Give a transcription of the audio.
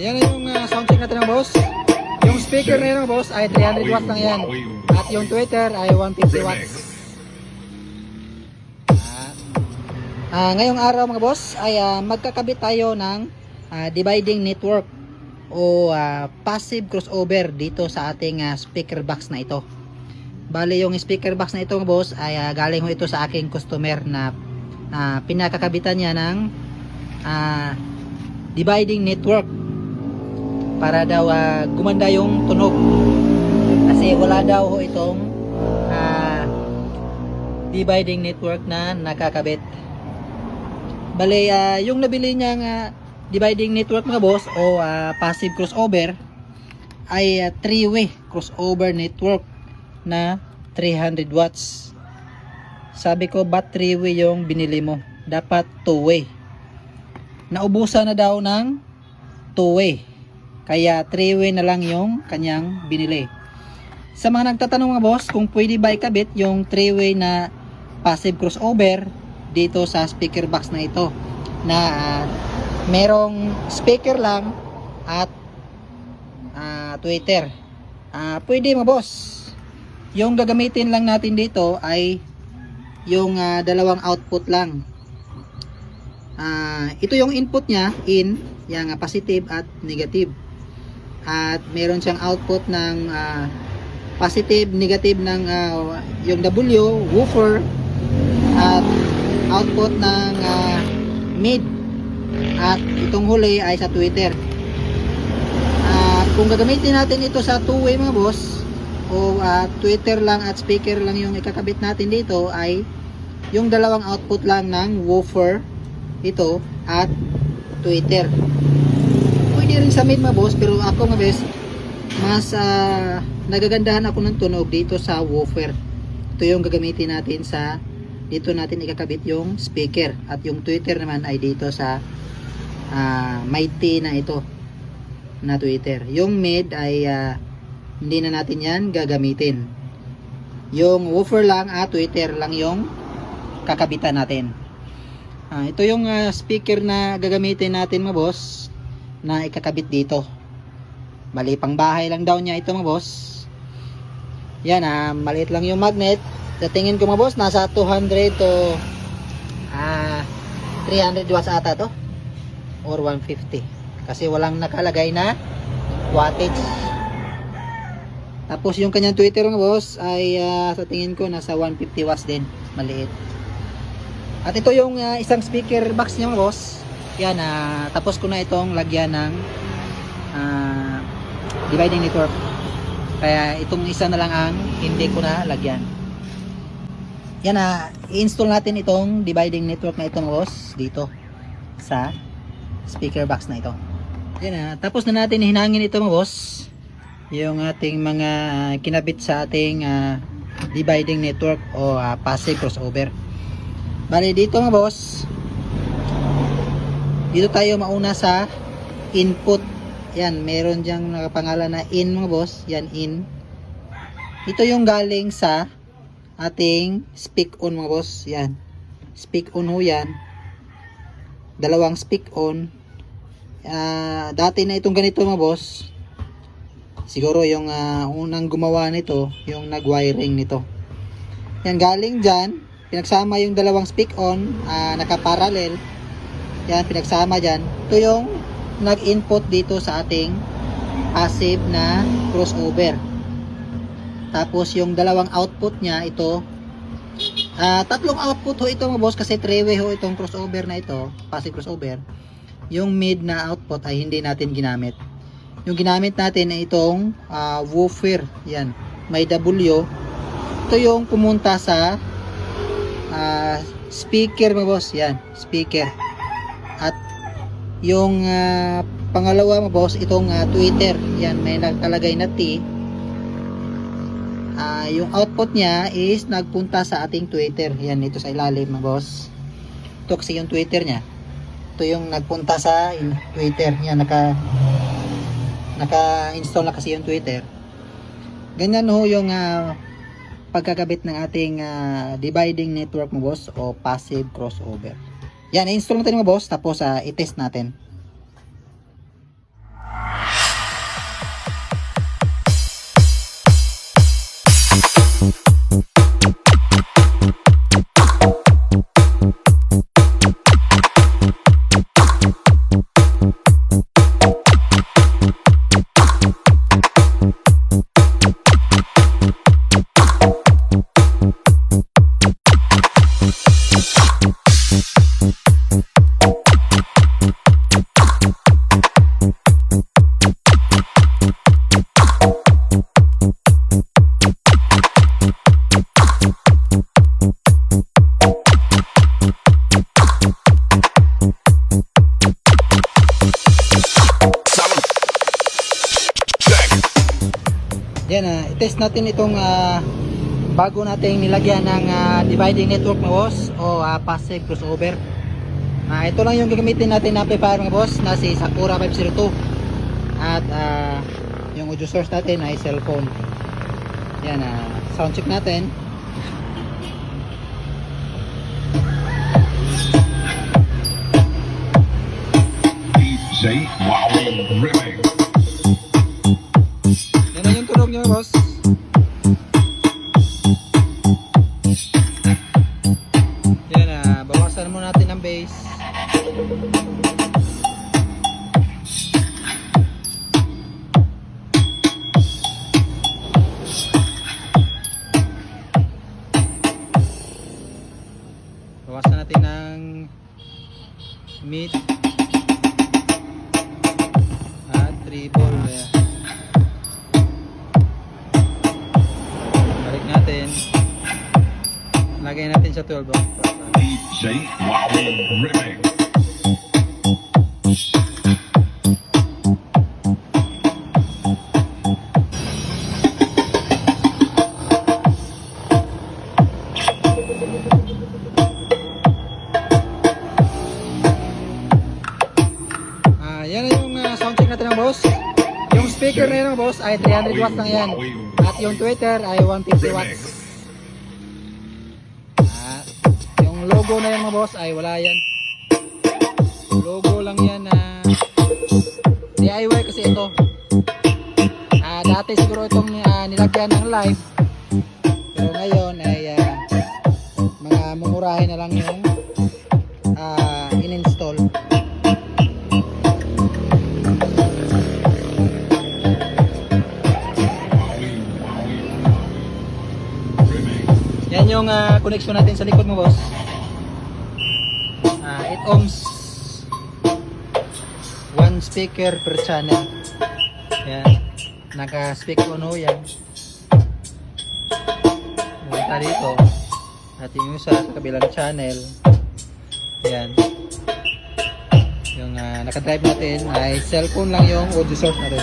Yan na yung sound check natin ng boss. Yung speaker na yun boss ay 300 watts lang yan. At yung tweeter ay 150 watts. Ngayong araw mga boss ay magkakabit tayo ng dividing network o passive crossover dito sa ating speaker box na ito. Bali yung speaker box na ito mga boss ay galing ho ito sa aking customer na pinakakabitan niya ng dividing network para daw gumanda yung tunog kasi wala daw ho itong dividing network na nakakabit. Bali yung nabili niyang dividing network mga boss o passive crossover ay 3-way crossover network na 300 watts. Sabi ko ba't 3-way yung binili mo? Dapat 2-way. Naubusan na daw ng 2-way. Kaya 3-way na lang yung kanyang binili. Sa mga nagtatanong mga boss kung pwede ba ikabit yung 3-way na passive crossover dito sa speaker box na ito na merong speaker lang at tweeter. Pwede mga boss. Yung gagamitin lang natin dito ay yung dalawang output lang. Ito yung input niya, in, yung positive at negative. At meron siyang output ng positive, negative ng yung W, woofer, at output ng mid. At itong huli ay sa tweeter. Kung gagamitin natin ito sa two-way mga boss, o tweeter lang at speaker lang yung ikakabit natin dito, ay yung dalawang output lang ng woofer ito at tweeter. Pwede rin sa mid mga boss, pero ako mga best mas nagagandahan ako ng tunog dito sa woofer. Ito yung gagamitin natin sa dito natin ikakabit yung speaker at yung tweeter naman ay dito sa mighty na ito na tweeter. Yung mid ay hindi na natin yan gagamitin. Yung woofer lang at tweeter lang yung kakabitan natin. Ito yung speaker na gagamitin natin mga boss na ikakabit dito. Mali pang bahay lang daw niya ito mga boss. Yan maliit lang yung magnet. Sa tingin ko mga boss nasa 200 to 300 watts ata to or 150 kasi walang nakalagay na wattage. Tapos yung kanyang tweeter mga boss ay sa tingin ko nasa 150 watts din, maliit. At ito yung isang speaker box niya mga boss. Yan, tapos ko na itong lagyan ng dividing network. Kaya itong isa na lang ang hindi ko na lagyan. Yan, i-install natin itong dividing network na ito mga boss dito sa speaker box na ito. Yan, tapos na natin hinangin ito mga boss. Yung ating mga kinabit sa ating dividing network o passive crossover. Bali dito mga boss, dito tayo mauna sa input. Yan, meron diyang nakapangalan na in mga boss. Yan, in. Ito yung galing sa ating speak on mga boss. Yan, speak on ho yan. Dalawang speak on. Dati na itong ganito mga boss. Siguro yung unang gumawa nito, yung nag-wiring nito. Yan, galing dyan. Pinagsama yung dalawang speak on, naka-parallel. Yan, pinagsama dyan. Ito yung nag-input dito sa ating passive na crossover. Tapos yung dalawang output niya, ito. Tatlong output ho ito mga boss kasi 3-way ho itong crossover na ito, passive crossover. Yung mid na output ay hindi natin ginamit. Yung ginamit natin ay itong woofer. Yan, may W. Ito yung pumunta sa speaker mga boss. Yan, speaker. At yung pangalawa mga boss, itong tweeter. Yan, may nakalagay na T. Yung output niya is nagpunta sa ating tweeter. Yan, ito sa ilalim mga boss. Ito kasi yung tweeter niya. Ito yung nagpunta sa tweeter. Yan, naka-install na kasi yung tweeter. Ganyan ho yung pagkakabit ng ating dividing network mga boss o passive crossover. Yan, i-install natin mga boss tapos i-test natin. Yan, i-test natin itong bago nating nilagyan ng dividing network mga boss o passive crossover. Ito lang yung gagamitin natin na amplifier mga boss na si Sakura 502. At yung audio source natin ay cellphone. Yan, sound check natin. DJ Wowing Remix. Yan na yung tunog nyo boss. Yan, bawasan muna natin ang bass. Bawasan natin ng mid at treble. Balik natin. Lagay natin sa 12 box. DJ Wowing Remix. Yan na yung sound check natin ng boss. Yung speaker na yun ng boss ay 300 watts lang yan. At yung tweeter ay 150 watts. Yung logo na yan mga boss ay wala yan. Logo lang yan na DIY kasi ito. Dati siguro itong nilagyan ng live. Pero ngayon ay mga mumurahin na lang yung in-install. Yan yung connection natin sa likod mo boss. 8 ohms, 1 speaker per channel. Yan, naka-speak on yan. Punta dito at yung isa sa kabilang channel. Yan, yung naka-drive natin ay cellphone lang yung audio source natin.